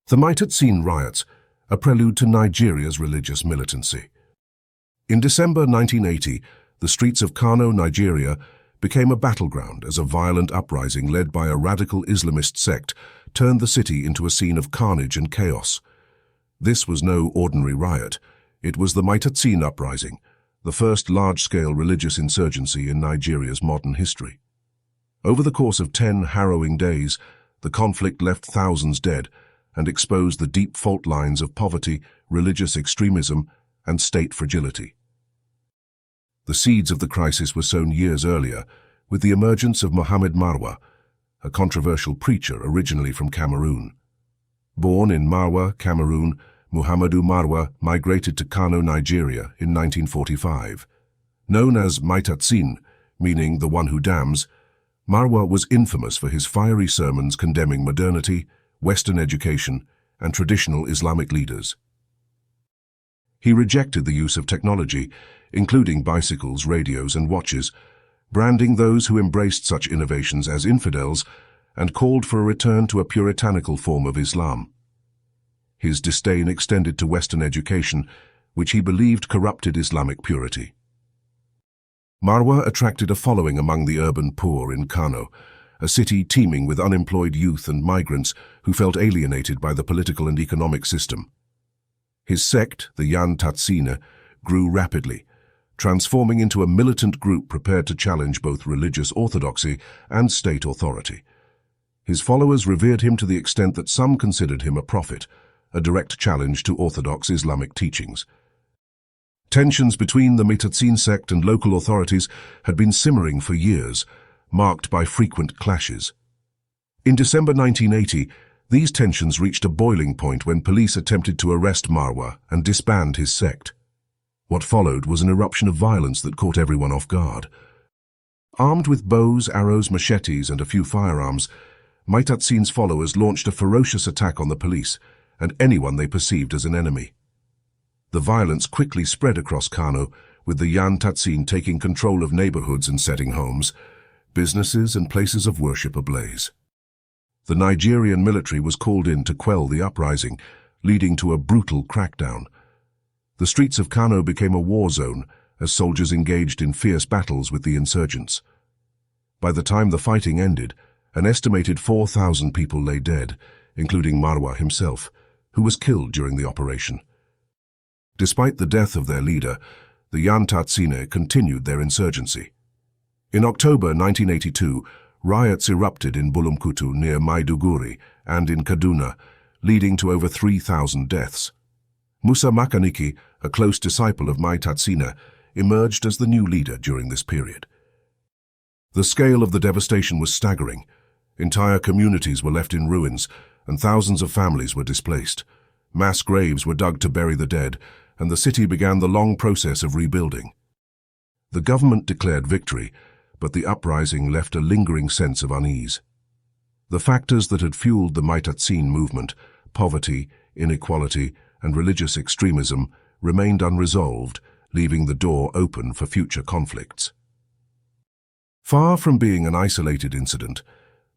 The Maitatsine riots, a prelude to Nigeria's religious militancy. In December 1980, the streets of Kano, Nigeria, became a battleground as a violent uprising led by a radical Islamist sect turned the city into a scene of carnage and chaos. This was no ordinary riot. It was the Maitatsine uprising, the first large-scale religious insurgency in Nigeria's modern history. Over the course of 10 harrowing days, the conflict left thousands dead and exposed the deep fault lines of poverty, religious extremism, and state fragility. The seeds of the crisis were sown years earlier with the emergence of Mohammed Marwa, a controversial preacher originally from Cameroon. Born in Marwa, Cameroon, Muhammadu Marwa migrated to Kano, Nigeria in 1945. Known as Maitatsine, meaning the one who damns, Marwa was infamous for his fiery sermons condemning modernity, Western education, and traditional Islamic leaders. He rejected the use of technology, including bicycles, radios, and watches, branding those who embraced such innovations as infidels, and called for a return to a puritanical form of Islam. His disdain extended to Western education, which he believed corrupted Islamic purity. Marwa attracted a following among the urban poor in Kano, a city teeming with unemployed youth and migrants who felt alienated by the political and economic system. His sect, the Tatsine, grew rapidly, transforming into a militant group prepared to challenge both religious orthodoxy and state authority. His followers revered him to the extent that some considered him a prophet, a direct challenge to orthodox Islamic teachings. Tensions between the Maitatsine sect and local authorities had been simmering for years, marked by frequent clashes. In December 1980, these tensions reached a boiling point when police attempted to arrest Marwa and disband his sect. What followed was an eruption of violence that caught everyone off guard. Armed with bows, arrows, machetes, and a few firearms, Maitatsine's followers launched a ferocious attack on the police and anyone they perceived as an enemy. The violence quickly spread across Kano, with the Tatsine taking control of neighborhoods and setting homes, businesses and places of worship ablaze. The Nigerian military was called in to quell the uprising, leading to a brutal crackdown. The streets of Kano became a war zone as soldiers engaged in fierce battles with the insurgents. By the time the fighting ended, an estimated 4,000 people lay dead, including Marwa himself, who was killed during the operation. Despite the death of their leader, the Tatsine continued their insurgency. In October 1982, riots erupted in Bulumkutu near Maiduguri and in Kaduna, leading to over 3,000 deaths. Musa Makaniki, a close disciple of Maitatsine, emerged as the new leader during this period. The scale of the devastation was staggering. Entire communities were left in ruins, and thousands of families were displaced. Mass graves were dug to bury the dead, and the city began the long process of rebuilding. The government declared victory, but the uprising left a lingering sense of unease. The factors that had fueled the Maitatsine movement, poverty, inequality, and religious extremism, remained unresolved, leaving the door open for future conflicts. Far from being an isolated incident,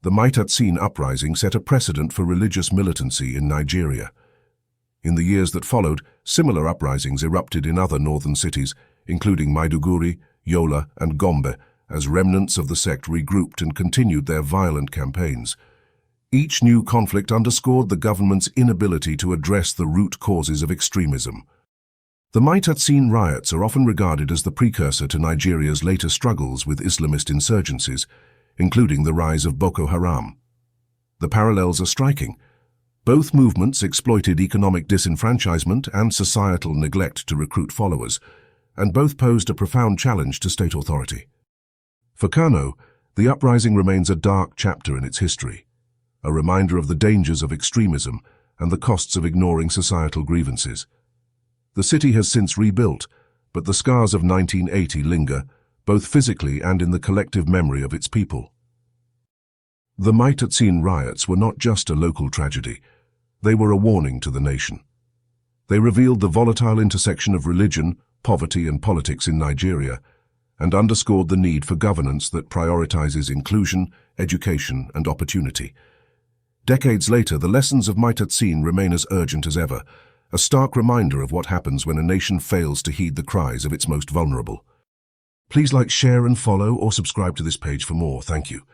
the Maitatsine uprising set a precedent for religious militancy in Nigeria. In the years that followed, similar uprisings erupted in other northern cities, including Maiduguri, Yola, and Gombe, as remnants of the sect regrouped and continued their violent campaigns. Each new conflict underscored the government's inability to address the root causes of extremism. The Maitatsine riots are often regarded as the precursor to Nigeria's later struggles with Islamist insurgencies, including the rise of Boko Haram. The parallels are striking. Both movements exploited economic disenfranchisement and societal neglect to recruit followers, and both posed a profound challenge to state authority. For Kano, the uprising remains a dark chapter in its history, a reminder of the dangers of extremism and the costs of ignoring societal grievances. The city has since rebuilt, but the scars of 1980 linger, both physically and in the collective memory of its people. The Maitatsine riots were not just a local tragedy, they were a warning to the nation. They revealed the volatile intersection of religion, poverty, and politics in Nigeria, and underscored the need for governance that prioritizes inclusion, education, and opportunity. Decades later, the lessons of Maitatsine remain as urgent as ever, a stark reminder of what happens when a nation fails to heed the cries of its most vulnerable. Please like, share and follow or subscribe to this page for more. Thank you.